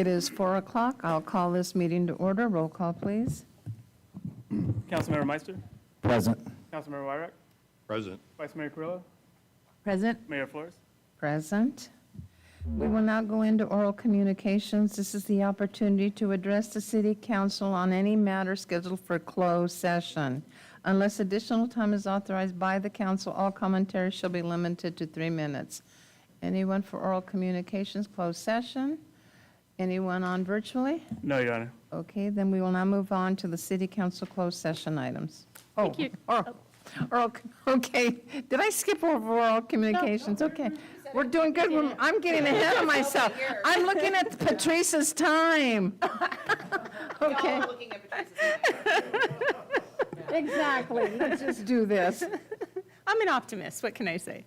It is 4 o'clock. I'll call this meeting to order. Roll call, please. Councilmember Meister, Present. Councilmember Wyrick, Present. Vice Mayor Carrillo, Present. Mayor Flores. Present. We will now go into oral communications. This is the opportunity to address the city council on any matter scheduled for closed session. Unless additional time is authorized by the council, all commentary shall be limited to 3 minutes. Anyone for oral communications, closed session? Anyone on virtually? No, Your Honor. Okay, then we will now move on to the city council closed session items. Thank you. Okay, did I skip over oral communications? Okay, we're doing good. I'm getting ahead of myself. I'm looking at Patrice's time. Okay. Exactly, let's just do this. I'm an optimist, what can I say?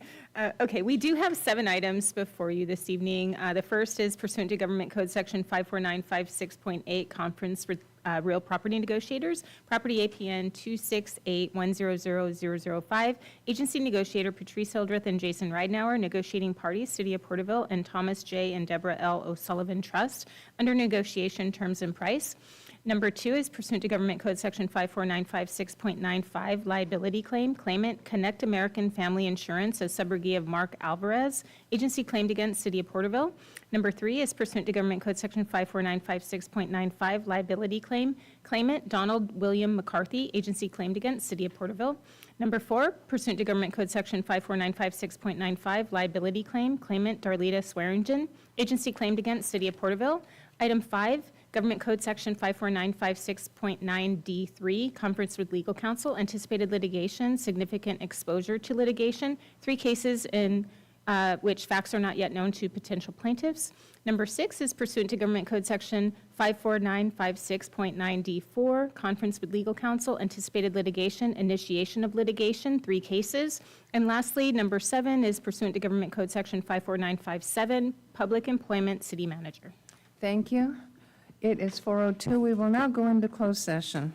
Okay, we do have 7 items before you this evening. The first is pursuant to Government Code Section 54956.8, conference with real property negotiators, property APN 268100005, agency negotiator Patrice Hildreth and Jason Ridenauer, negotiating parties, City of Porterville, and Thomas J. and Deborah L. O'Sullivan Trust, under negotiation terms and price. Number 2 is pursuant to Government Code Section 54956.95, liability claim, claimant Connect American Family Insurance as subrogate of Mark Alvarez, agency claimed against City of Porterville. Number 3 is pursuant to Government Code Section 54956.95, liability claim, claimant Donald William McCarthy, agency claimed against City of Porterville. Number 4, pursuant to Government Code Section 54956.95, liability claim, claimant Darlita Swearingen, agency claimed against City of Porterville. Item 5, Government Code Section 54956.9D3, conference with legal counsel, anticipated litigation, significant exposure to litigation, 3 cases in which facts are not yet known to potential plaintiffs. Number 6 is pursuant to Government Code Section 54956.9D4, conference with legal counsel, anticipated litigation, initiation of litigation, 3 cases. And lastly, number 7 is pursuant to Government Code Section 54957, public employment, city manager. Thank you. It is 4:02. We will now go into closed session.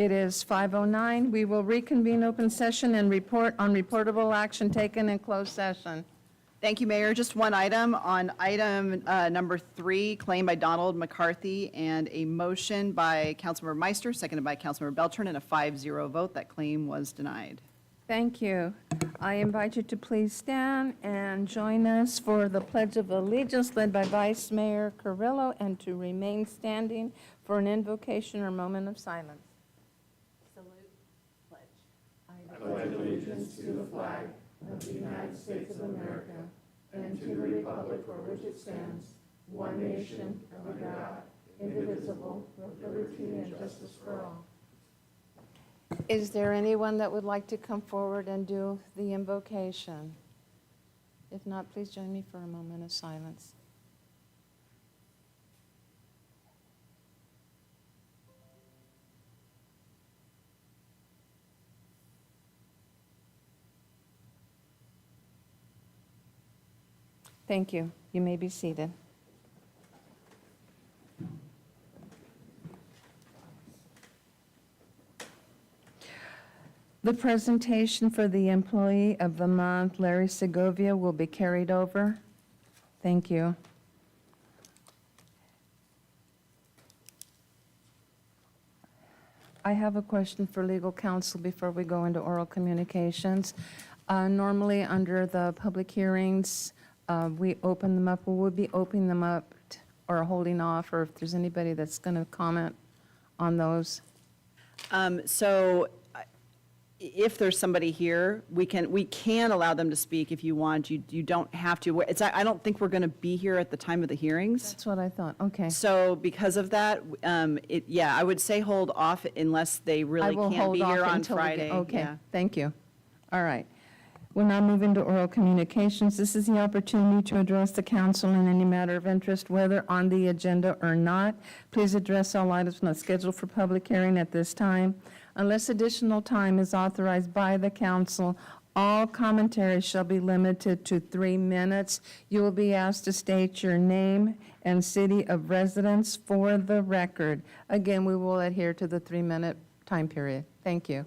It is 5:09. We will reconvene open session and report on reportable action taken in closed session. Thank you, Mayor. Just one item. On item number 3, claim by Donald McCarthy, and a motion by Councilmember Meister, seconded by Councilmember Beltran, and a 5-0 vote. That claim was denied. Thank you. I invite you to please stand and join us for the Pledge of Allegiance led by Vice Mayor Carrillo, and to remain standing for an invocation or moment of silence. Salute, pledge. Is there anyone that would like to come forward and do the invocation? If not, please join me for a moment of silence. Thank you. You may be seated. The presentation for the Employee of the Month, Larry Segovia, will be carried over. Thank you. I have a question for legal counsel before we go into oral communications. Normally, under the public hearings, we open them up. Will we be opening them up or holding off, or if there's anybody that's going to comment on those? So if there's somebody here, we can allow them to speak if you want. You don't have to. I don't think we're going to be here at the time of the hearings. That's what I thought. Okay. So because of that, I would say hold off unless they I really will can't hold be off here on until we get- Friday. Okay, Yeah. thank you. All right. We'll now move into oral communications. This is the opportunity to address the council in any matter of interest, whether on the agenda or not. Please address all items not scheduled for public hearing at this time. Unless additional time is authorized by the council, all commentary shall be limited to 3 minutes. You will be asked to state your name and city of residence for the record. Again, we will adhere to the 3-minute time period. Thank you.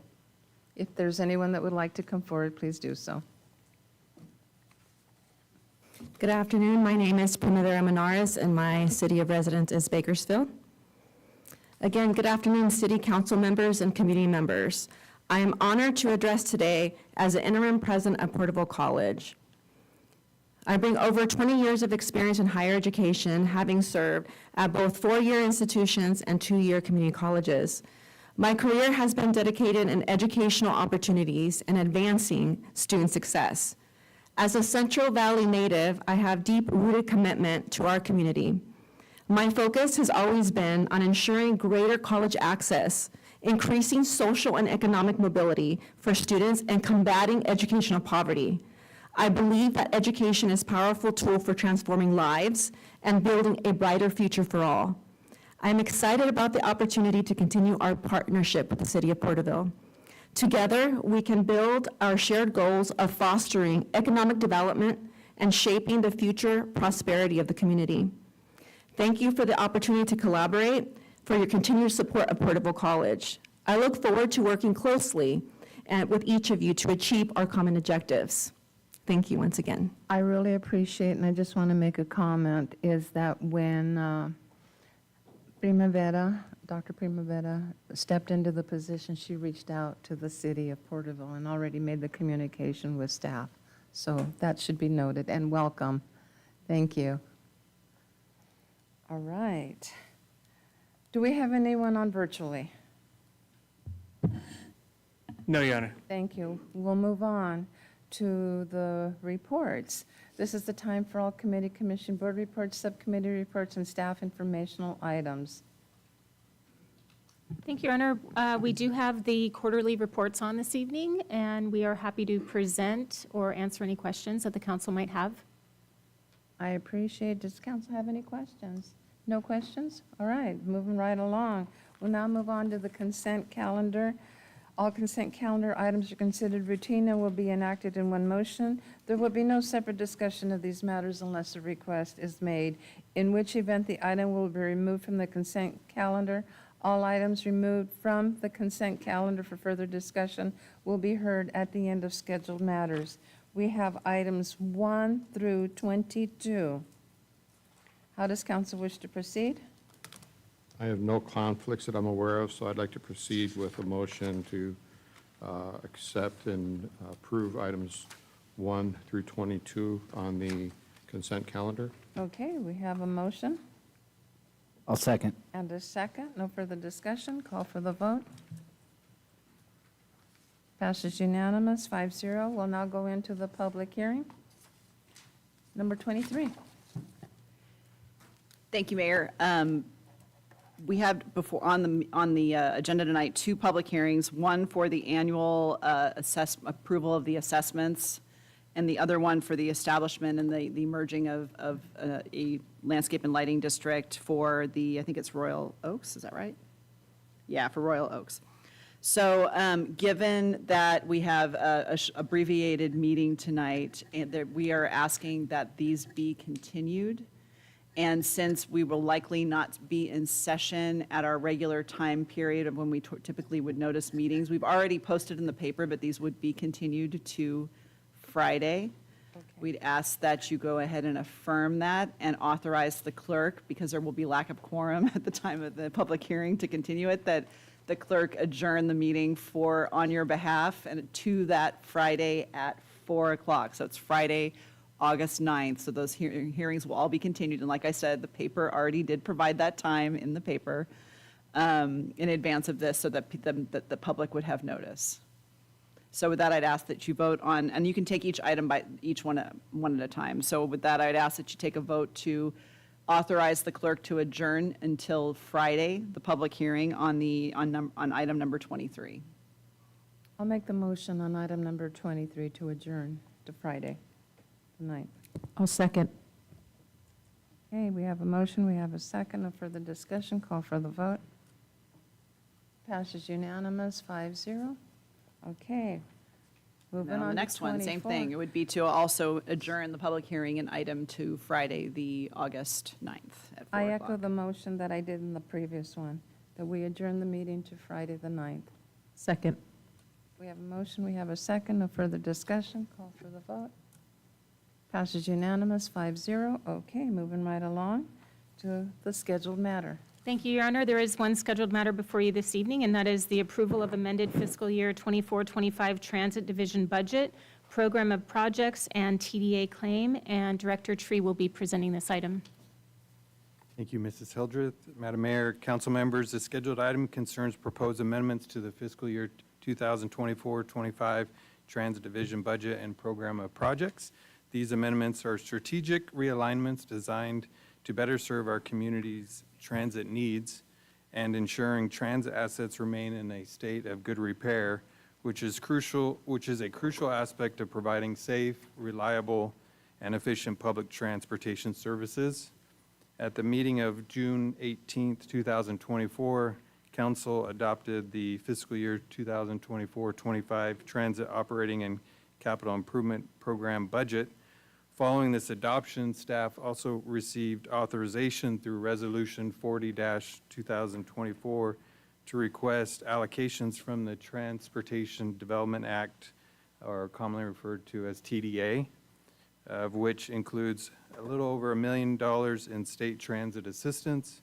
If there's anyone that would like to come forward, please do so. Good afternoon. My name is Primavera Menares, and my city of residence is Bakersfield. Again, good afternoon, city council members and community members. I am honored to address today as the interim president of Porterville College. I bring over 20 years of experience in higher education, having served at both 4-year institutions and 2-year community colleges. My career has been dedicated in educational opportunities and advancing student success. As a Central Valley native, I have deep-rooted commitment to our community. My focus has always been on ensuring greater college access, increasing social and economic mobility for students, and combating educational poverty. I believe that education is a powerful tool for transforming lives and building a brighter future for all. I am excited about the opportunity to continue our partnership with the City of Porterville. Together, we can build our shared goals of fostering economic development and shaping the future prosperity of the community. Thank you for the opportunity to collaborate, for your continued support of Porterville College. I look forward to working closely with each of you to achieve our common objectives. Thank you once again. I really appreciate, and I just want to make a comment, is that when Dr. Primavera stepped into the position, she reached out to the city of Porterville and already made the communication with staff. So that should be noted, and welcome. Thank you. All right. Do we have anyone on virtually? No, Your Honor. Thank you. We'll move on to the reports. This is the time for all committee, commission, board reports, subcommittee reports, and staff informational items. Thank you, Your Honor. We do have the quarterly reports on this evening, and we are happy to present or answer any questions that the council might have. I appreciate. Does council have any questions? No questions? All right, moving right along. We'll now move on to the consent calendar. All consent calendar items are considered routine and will be enacted in one motion. There will be no separate discussion of these matters unless a request is made, in which event the item will be removed from the consent calendar. All items removed from the consent calendar for further discussion will be heard at the end of scheduled matters. We have items 1 through 22. How does council wish to proceed? I have no conflicts that I'm aware of, so I'd like to proceed with a motion to accept and approve items 1 through 22 on the consent calendar. Okay, we have a motion I'll second. and a second. No further discussion. Call for the vote. Passes unanimous, 5-0. We'll now go into the public hearing. Number 23. Thank you, Mayor. We have on the agenda tonight, 2 public hearings, one for the annual approval of the assessments, and the other one for the establishment and the merging of a landscape and lighting district for I think it's Royal Oaks, is that right? Yeah, for Royal Oaks. So given that we have a abbreviated meeting tonight, and that we are asking that these be continued. And since we will likely not be in session at our regular time period of when we typically would notice meetings, we've already posted in the paper, but these would be continued to Friday. We'd ask that you go ahead and affirm that and authorize the clerk, because there will be lack of quorum at the time of the public hearing to continue it, that the clerk adjourn the meeting on your behalf and to that Friday at 4 o'clock. So it's Friday, August 9th, so those hearings will all be continued. And like I said, the paper already did provide that time in the paper in advance of this so that the public would have notice. So with that, I'd ask that you vote on, and you can take each item by each one at a time. So with that, I'd ask that you take a vote to authorize the clerk to adjourn until Friday, the public hearing on item number 23. I'll make the motion on item number 23 to adjourn to Friday, the 9th. I'll second. Okay, we have a motion, we have a second. No further discussion. Call for the vote. Passes unanimous, 5-0. Okay. Moving Now, on the to next one, same 24. thing. It would be to also adjourn the public hearing in item to Friday, the August 9th at 4 I o'clock. echo the motion that I did in the previous one, that we adjourn the meeting to Friday, the 9th. Second. We have a motion, we have a second. No further discussion. Call for the vote. Passes unanimous, 5-0. Okay, moving right along to the scheduled matter. Thank you, Your Honor. There is one scheduled matter before you this evening, and that is the approval of amended fiscal year 24-25 Transit Division budget, program of projects, and TDA claim, and Director Tree will be presenting this item. Thank you, Mrs. Hildreth. Madam Mayor, council members, the scheduled item concerns proposed amendments to the fiscal year 2024-25 Transit Division budget and program of projects. These amendments are strategic realignments designed to better serve our community's transit needs and ensuring transit assets remain in a state of good repair, which is a crucial aspect of providing safe, reliable, and efficient public transportation services. At the meeting of June 18th, 2024, Council adopted the fiscal year 2024-25 Transit Operating and Capital Improvement Program budget. Following this adoption, staff also received authorization through Resolution 40-2024 to request allocations from the Transportation Development Act, or commonly referred to as TDA, of which includes a little over $1 million in state transit assistance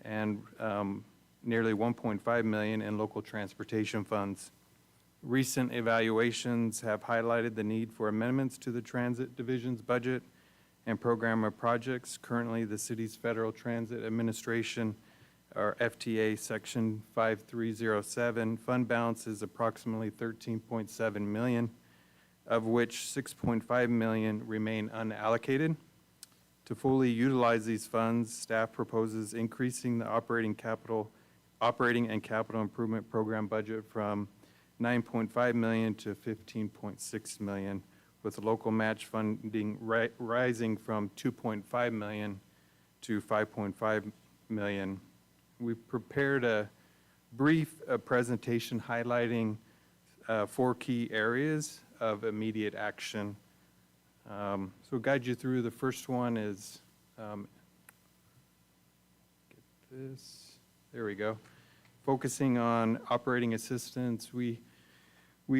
and nearly $1.5 million in local transportation funds. Recent evaluations have highlighted the need for amendments to the Transit Division's budget and program of projects. Currently, the city's Federal Transit Administration, or FTA, Section 5307, fund balance is approximately $13.7 million, of which $6.5 million remain unallocated. To fully utilize these funds, staff proposes increasing the operating and capital improvement program budget from $9.5 million to $15.6 million, with local match funding rising from $2.5 million to $5.5 million. We've prepared a brief presentation highlighting 4 key areas of immediate action. So we'll guide you through. The first one is, get this, there we go. focusing on operating assistance, we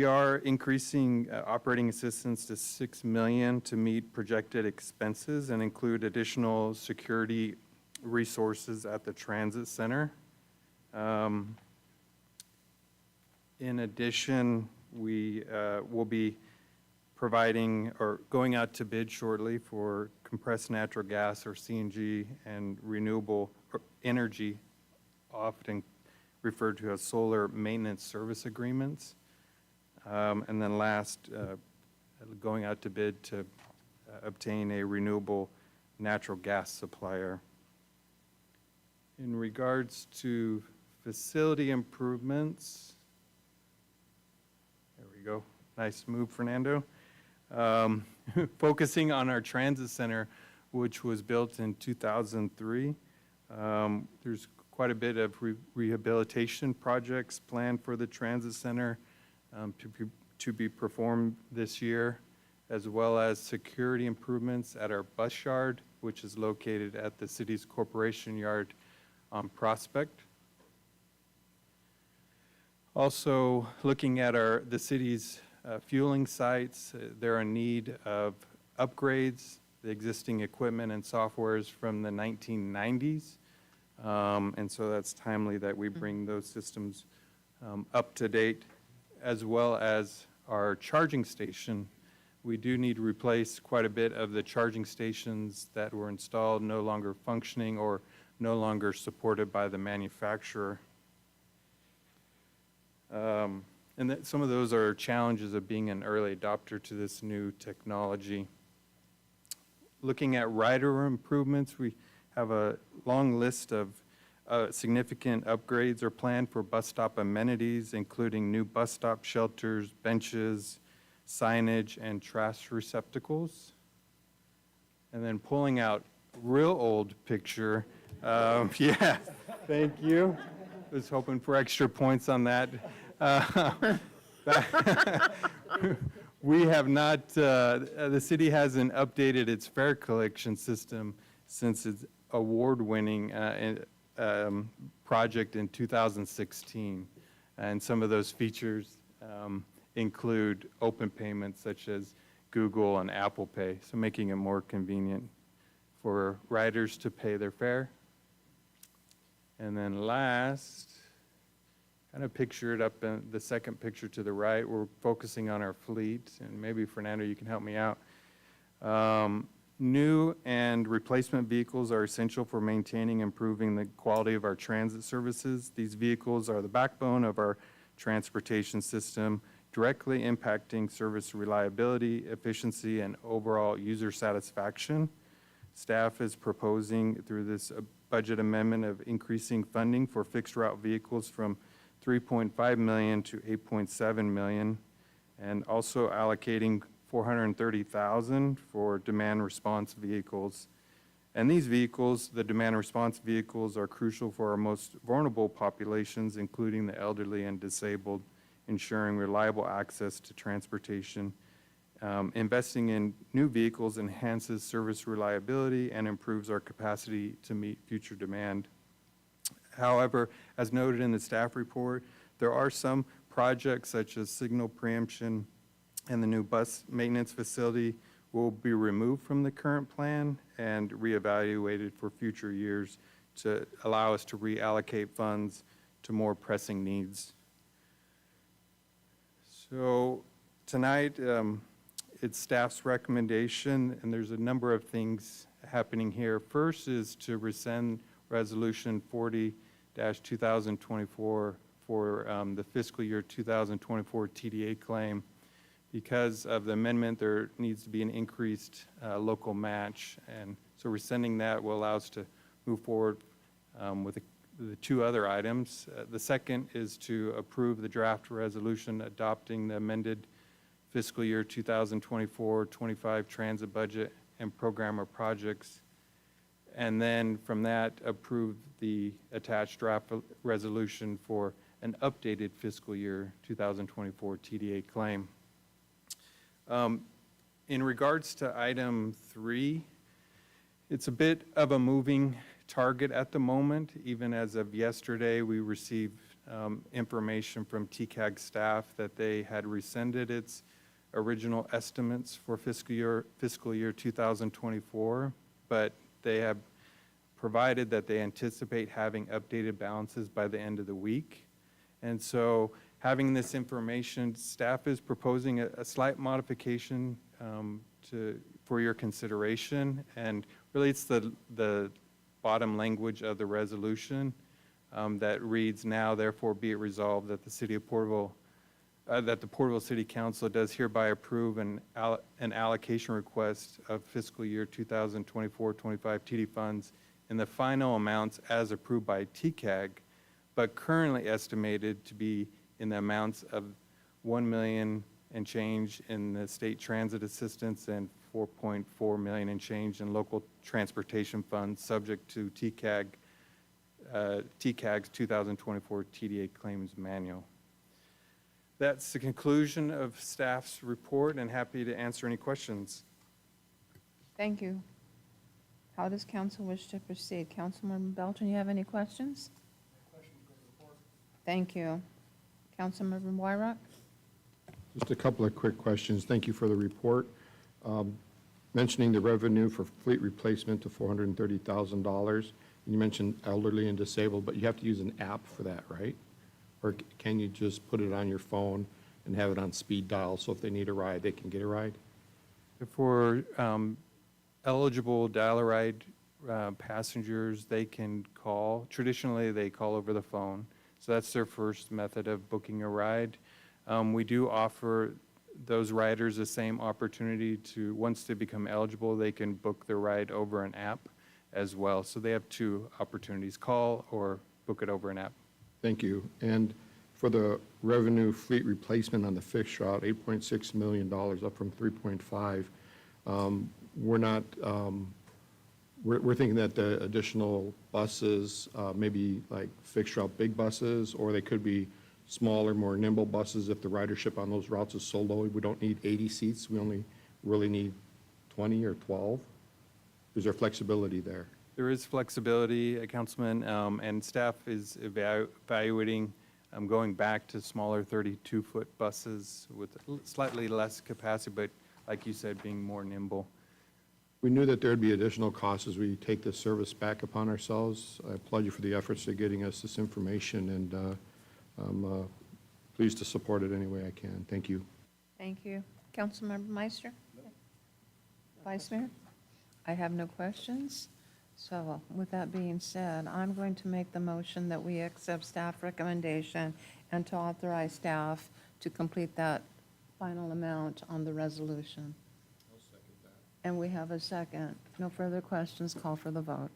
are increasing operating assistance to $6 million to meet projected expenses and include additional security resources at the transit center. In addition, we will be providing or going out to bid shortly for compressed natural gas or CNG and renewable energy, often referred to as solar maintenance service agreements. And then last, going out to bid to obtain a renewable natural gas supplier. In regards to facility improvements, there we go. Nice move, Fernando. Focusing on our transit center, which was built in 2003. There's quite a bit of rehabilitation projects planned for the transit center to be performed this year, as well as security improvements at our bus yard, which is located at the city's corporation yard on Prospect. Also, looking at the city's fueling sites, they're in need of upgrades. The existing equipment and softwares from the 1990s. And so that's timely that we bring those systems up to date, as well as our charging station. We do need to replace quite a bit of the charging stations that were installed, no longer functioning or no longer supported by the manufacturer. And that some of those are challenges of being an early adopter to this new technology. Looking at rider improvements, we have a long list of significant upgrades are planned for bus stop amenities, including new bus stop shelters, benches, signage, and trash receptacles. And then pulling out real old picture. Yeah, thank you. Was hoping for extra points on that. We have not, the city hasn't updated its fare collection system since its award-winning project in 2016. And some of those features include open payments such as Google and Apple Pay, so making it more convenient for riders to pay their fare. And then last, kind of picture it up in the second picture to the right, we're focusing on our fleet, and maybe Fernando, you can help me out. New and replacement vehicles are essential for maintaining and improving the quality of our transit services. These vehicles are the backbone of our transportation system, directly impacting service reliability, efficiency, and overall user satisfaction. Staff is proposing through this budget amendment of increasing funding for fixed route vehicles from $3.5 million to $8.7 million, and also allocating $430,000 for demand response vehicles. And these vehicles, the demand response vehicles, are crucial for our most vulnerable populations, including the elderly and disabled, ensuring reliable access to transportation. Investing in new vehicles enhances service reliability and improves our capacity to meet future demand. However, as noted in the staff report, there are some projects such as signal preemption and the new bus maintenance facility will be removed from the current plan and reevaluated for future years to allow us to reallocate funds to more pressing needs. So tonight, it's staff's recommendation, and there's a number of things happening here. First is to rescind Resolution 40-2024 for the fiscal year 2024 TDA claim. Because of the amendment, there needs to be an increased local match, and so rescinding that will allow us to move forward with the two other items. The second is to approve the draft resolution adopting the amended fiscal year 2024-25 transit budget and program of projects, and then from that approve the attached draft resolution for an updated fiscal year 2024 TDA claim. In regards to item 3, it's a bit of a moving target at the moment. Even as of yesterday, we received information from TCAG staff that they had rescinded its original estimates for fiscal year 2024, but they have provided that they anticipate having updated balances by the end of the week. And so having this information, staff is proposing a slight modification for your consideration. And really it's the bottom language of the resolution that reads, now therefore be it resolved that the City of Porterville, that the Porterville City Council does hereby approve an allocation request of fiscal year 2024-25 TD funds in the final amounts as approved by TCAG, but currently estimated to be in the amounts of $1 million and change in the state transit assistance and $4.4 million and change in local transportation funds, subject to TCAG's 2024 TDA claims manual. That's the conclusion of staff's report, and happy to answer any questions. Thank you. How does council wish to proceed? Councilmember Beltran, you have any questions? Thank you. Councilmember Wyrock? Just a couple of quick questions. Thank you for the report. Mentioning the revenue for fleet replacement to $430,000. You mentioned elderly and disabled, but you have to use an app for that, right? Or can you just put it on your phone and have it on speed dial, so if they need a ride, they can get a ride? For eligible dial-a-ride passengers, they can call. Traditionally, they call over the phone. So that's their first method of booking a ride. We do offer those riders the same opportunity to, once they become eligible, they can book their ride over an app as well. So they have two opportunities, call or book it over an app. Thank you. And for the revenue fleet replacement on the fixed route, $8.6 million, up from 3.5. We're thinking that the additional buses, maybe like fixed route big buses, or they could be smaller, more nimble buses if the ridership on those routes is so low. We don't need 80 seats. We only really need 20 or 12. Is there flexibility there? There is flexibility, Councilman, and staff is evaluating going back to smaller 32-foot buses with slightly less capacity, but like you said, being more nimble. We knew that there'd be additional costs as we take this service back upon ourselves. I applaud you for the efforts of getting us this information, and I'm pleased to support it any way I can. Thank you. Thank you. Councilmember Meister? Vice Mayor? I have no questions. So with that being said, I'm going to make the motion that we accept staff recommendation and to authorize staff to complete that final amount on the resolution. I'll second that. And we have a second. No further questions. Call for the vote.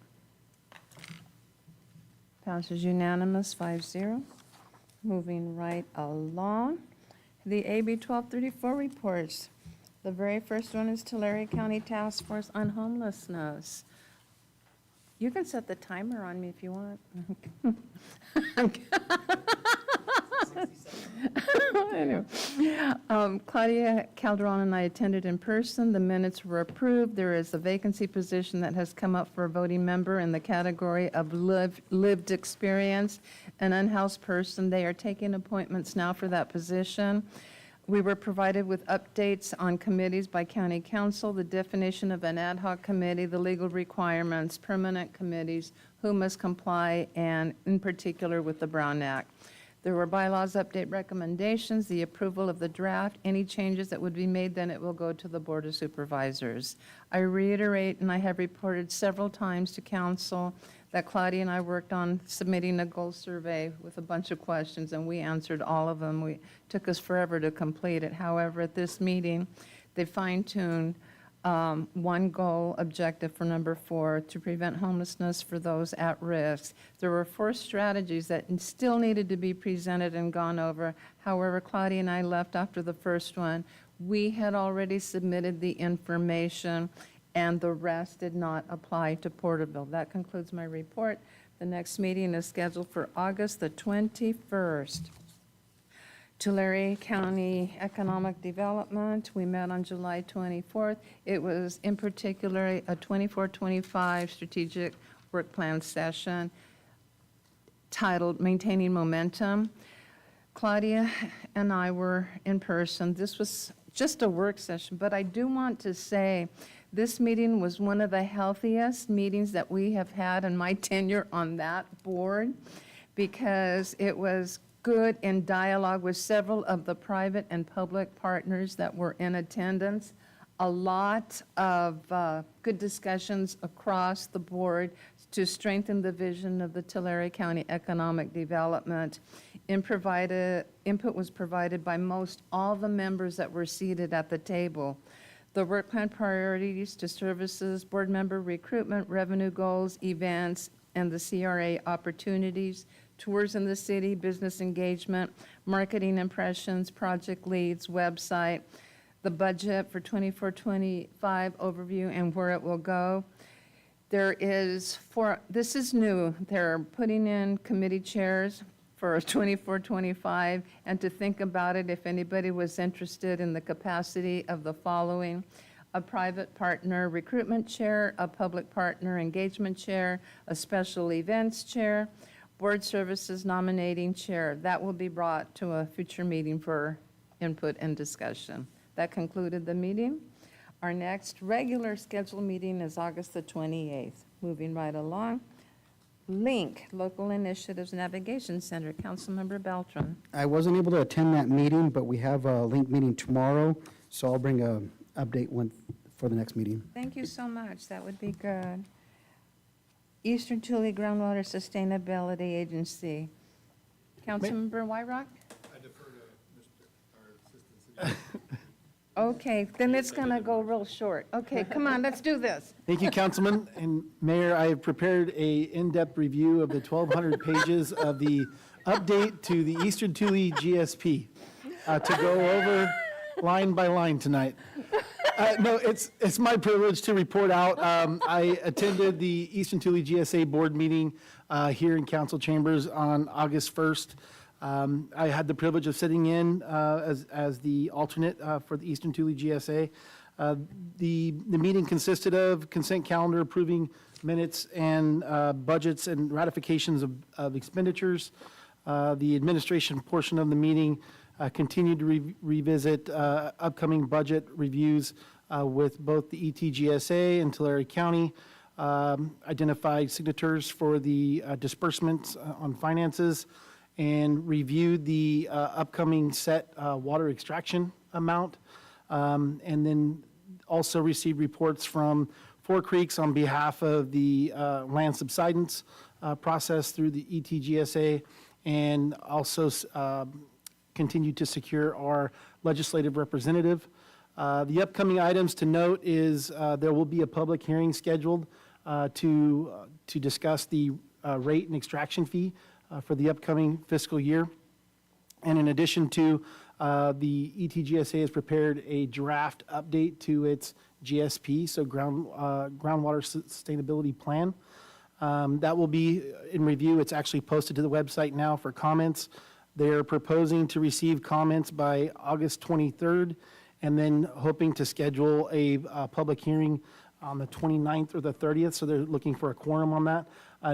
Passes unanimous, 5-0. Moving right along. The AB 1234 reports. The very first one is Tulare County Task Force on Homelessness. You can set the timer on me if you want. Anyway. Claudia Calderon and I attended in person. The minutes were approved. There is a vacancy position that has come up for a voting member in the category of lived experience, an unhoused person. They are taking appointments now for that position. We were provided with updates on committees by county council, the definition of an ad hoc committee, the legal requirements, permanent committees, who must comply, and in particular with the Brown Act. There were bylaws update recommendations, the approval of the draft, any changes that would be made, then it will go to the Board of Supervisors. I reiterate, and I have reported several times to council, that Claudia and I worked on submitting a goal survey with a bunch of questions, and we answered all of them. It took us forever to complete it. However, at this meeting, they fine-tuned one goal objective for number 4, to prevent homelessness for those at risk. There were 4 strategies that still needed to be presented and gone over. However, Claudia and I left after the first one. We had already submitted the information, and the rest did not apply to Porterville. That concludes my report. The next meeting is scheduled for August the 21st. Tulare County Economic Development, we met on July 24th. It was in particular a 24-25 strategic work plan session titled Maintaining Momentum. Claudia and I were in person. This was just a work session, but I do want to say this meeting was one of the healthiest meetings that we have had in my tenure on that board, because it was good in dialogue with several of the private and public partners that were in attendance. A lot of good discussions across the board to strengthen the vision of the Tulare County economic development. Input was provided by most all the members that were seated at the table. The work plan priorities to services, board member recruitment, revenue goals, events, and the CRA opportunities, tours in the city, business engagement, marketing impressions, project leads, website, the budget for 24-25 overview and where it will go. This is new, they're putting in committee chairs for 24-25, and to think about it, if anybody was interested in the capacity of the following: a private partner recruitment chair, a public partner engagement chair, a special events chair, board services nominating chair. That will be brought to a future meeting for input and discussion. That concluded the meeting. Our next regular scheduled meeting is August the 28th. Moving right along. LINK, Local Initiatives Navigation Center, Councilmember Beltran. I wasn't able to attend that meeting, but we have a link meeting tomorrow, so I'll bring a update for the next meeting. Thank you so much, that would be good. Eastern Tule Groundwater Sustainability Agency, Councilmember Wyrock? I defer to Mr. our Assistant City. Okay, then it's gonna go real short. Okay, come on, let's do this. Thank you, Councilman and Mayor. I have prepared a in-depth review of the 1,200 pages of the update to the Eastern Tule GSP to go over line by line tonight. No, it's my privilege to report out. I attended the Eastern Tule GSA board meeting here in council chambers on August 1st. I had the privilege of sitting in as the alternate for the Eastern Tule GSA. The meeting consisted of consent calendar approving minutes and budgets and ratifications of expenditures. The administration portion of the meeting continued to revisit upcoming budget reviews with both the ETGSA and Tulare County, identified signatures for the disbursements on finances, and reviewed the upcoming set water extraction amount, and then also received reports from Four Creeks on behalf of the land subsidence process through the ETGSA, and also continued to secure our legislative representative. The upcoming items to note is there will be a public hearing scheduled to discuss the rate and extraction fee for the upcoming fiscal year. And in addition to, the ETGSA has prepared a draft update to its GSP, so Groundwater Sustainability Plan. That will be in review. It's actually posted to the website now for comments. They're proposing to receive comments by August 23rd, and then hoping to schedule a public hearing on the 29th or the 30th, so they're looking for a quorum on that.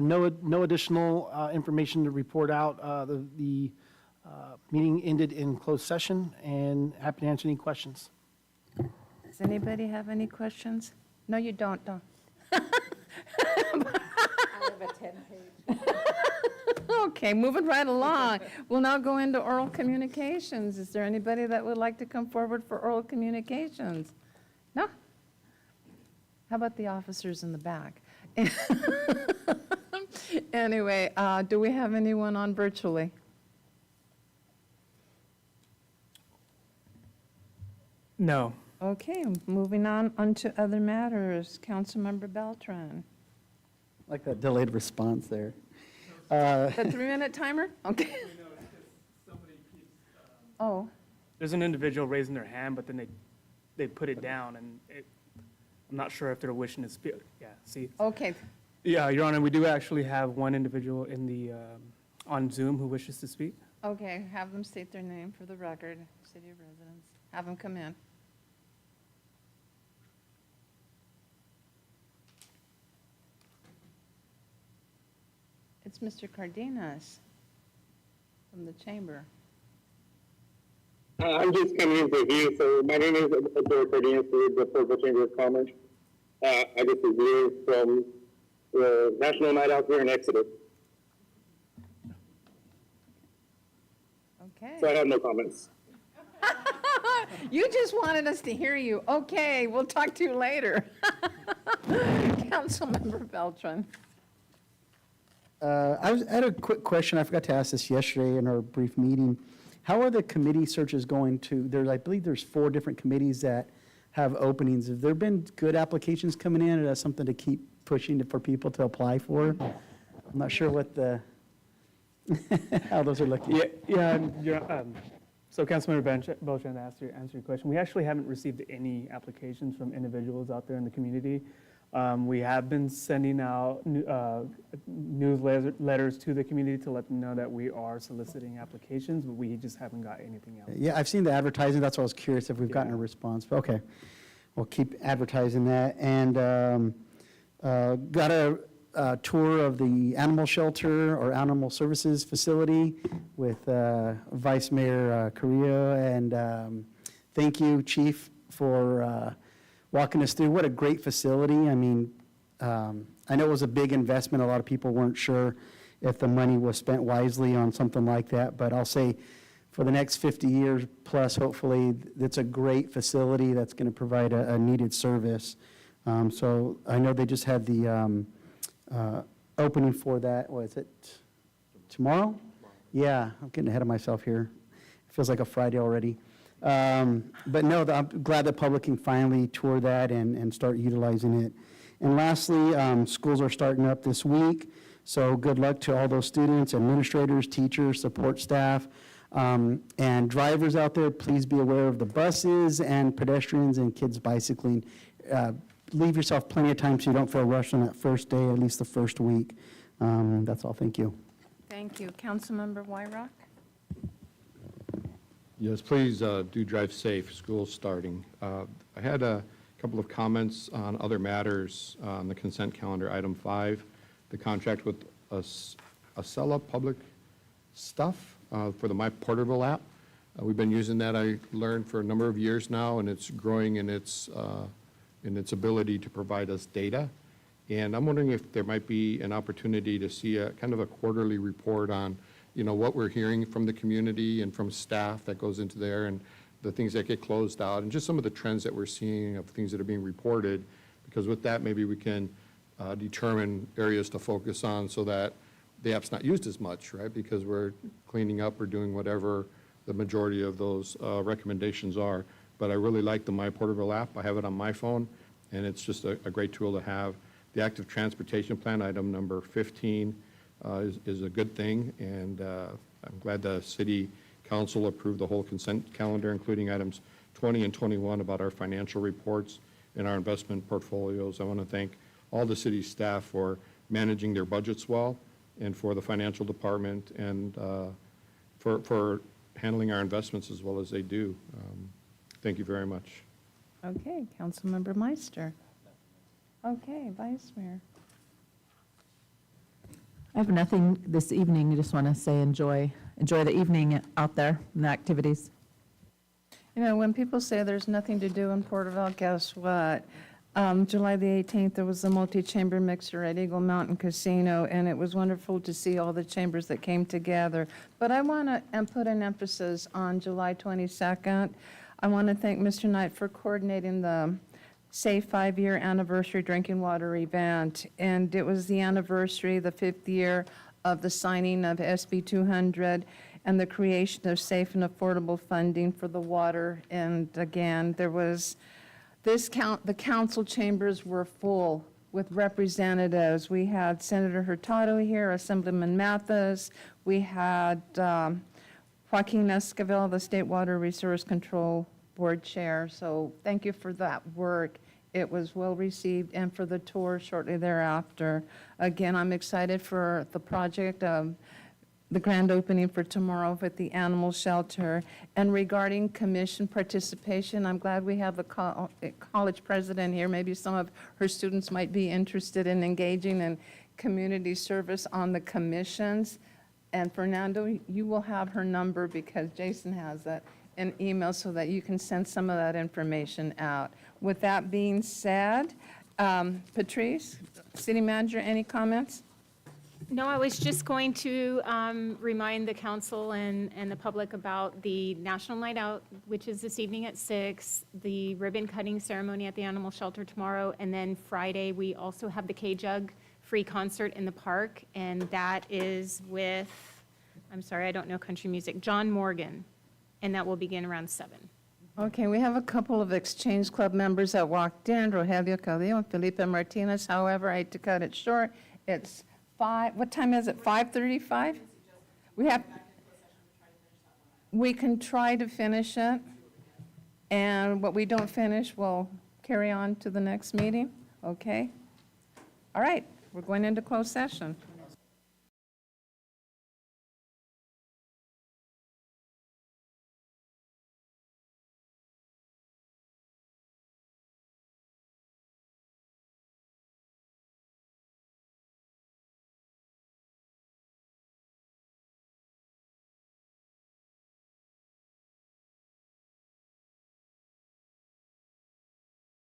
No additional information to report out. The meeting ended in closed session, and happy to answer any questions. Does anybody have any questions? No, you don't. Okay, moving right along. We'll now go into oral communications. Is there anybody that would like to come forward for oral communications? No? How about the officers in the back? Anyway, do we have anyone on virtually? No. Okay, moving on onto other matters. Councilmember Beltran. Like that delayed response there. The 3-minute timer? Okay. Oh, There's an individual raising their hand, but then they put it down, and I'm not sure if they're wishing to speak. Yeah, see? okay. Yeah, Your Honor, we do actually have one individual in the, on Zoom who wishes to speak. Okay, have them state their name for the record, city of residence. Have them come in. It's Mr. Cardenas from the chamber. I'm just coming in to view. So my name is Adore Cardenas with the Porterville Chamber of Commerce. I just review from the National Night Out here in Exodus. Okay. So I have no comments. You just wanted us to hear you. Okay, we'll talk to you later. Councilmember Beltran. I had a quick question. I forgot to ask this yesterday in our brief meeting. How are the committee searches going I believe there's 4 different committees that have openings. Have there been good applications coming in, or that's something to keep pushing for people to apply for? I'm not sure what how those are looking. So Councilmember Beltran, to answer your question, we actually haven't received any applications from individuals out there in the community. We have been sending out newsletters to the community to let them know that we are soliciting applications, but we just haven't got anything else. Yeah, I've seen the advertising. That's why I was curious if we've gotten a response. But okay, we'll keep advertising that. And got a tour of the animal shelter or animal services facility with Vice Mayor Carrillo. And thank you, Chief, for walking us through. What a great facility. I mean, I know it was a big investment. A lot of people weren't sure if the money was spent wisely on something like that. But I'll say for the next 50 years plus, hopefully, it's a great facility that's going to provide a needed service. So I know they just had the opening for that. What is it? Tomorrow? Yeah, I'm getting ahead of myself here. It feels like a Friday already. But no, I'm glad the public can finally tour that and start utilizing it. And lastly, schools are starting up this week, so good luck to all those students, administrators, teachers, support staff, and drivers out there. Please be aware of the buses and pedestrians and kids bicycling. Leave yourself plenty of time so you don't feel rushed on that first day, at least the first week. That's all. Thank you. Thank you. Councilmember Wyrock? Yes, please do drive safe. School's starting. I had a couple of comments on other matters on the consent calendar. Item 5, the contract with Acela Public Stuff for the My Porterville app. We've been using that, I learned, for a number of years now, and it's growing in its ability to provide us data. And I'm wondering if there might be an opportunity to see a kind of a quarterly report on, what we're hearing from the community and from staff that goes into there, and the things that get closed out, and just some of the trends that we're seeing of things that are being reported. Because with that, maybe we can determine areas to focus on so that the app's not used as much, right? Because we're cleaning up or doing whatever the majority of those recommendations are. But I really like the My Porterville app. I have it on my phone, and it's just a great tool to have. The active transportation plan, item number 15, is a good thing, and I'm glad the city council approved the whole consent calendar, including items 20 and 21 about our financial reports and our investment portfolios. I want to thank all the city staff for managing their budgets well, and for the financial department, and for handling our investments as well as they do. Thank you very much. Okay, Councilmember Meister. Okay, Vice Mayor. I have nothing this evening. I just want to say enjoy the evening out there and the activities. When people say there's nothing to do in Porterville, guess what? July the 18th, there was a multi-chamber mixer at Eagle Mountain Casino, and it was wonderful to see all the chambers that came together. But I want to put an emphasis on July 22nd. I want to thank Mr. Knight for coordinating the Safe 5-year anniversary drinking water event. And it was the anniversary, the 5th year of the signing of SB 200 and the creation of safe and affordable funding for the water. And again, there was the council chambers were full with representatives. We had Senator Hurtado here, Assemblyman Mathis. We had Joaquin Esquivel, the State Water Resource Control Board Chair. So thank you for that work. It was well received, and for the tour shortly thereafter. Again, I'm excited for the project, the grand opening for tomorrow with the animal shelter. And regarding commission participation, I'm glad we have the college president here. Maybe some of her students might be interested in engaging and community service on the commissions. And Fernando, you will have her number because Jason has that in email so that you can send some of that information out. With that being said, Patrice, city manager, any comments? No, I was just going to remind the council and the public about the National Night Out, which is this evening at 6, the ribbon cutting ceremony at the animal shelter tomorrow, and then Friday, we also have the K-Jug free concert in the park, and that is with, I'm sorry, I don't know country music, John Morgan, and that will begin around 7. Okay, we have a couple of Exchange Club members that walked in, Rogelio Cadillo and Felipe Martinez. However, I had to cut it short. It's 5, what time is it, 5:35? We can try to finish it, and what we don't finish, we'll carry on to the next meeting, okay? All right, we're going into closed session.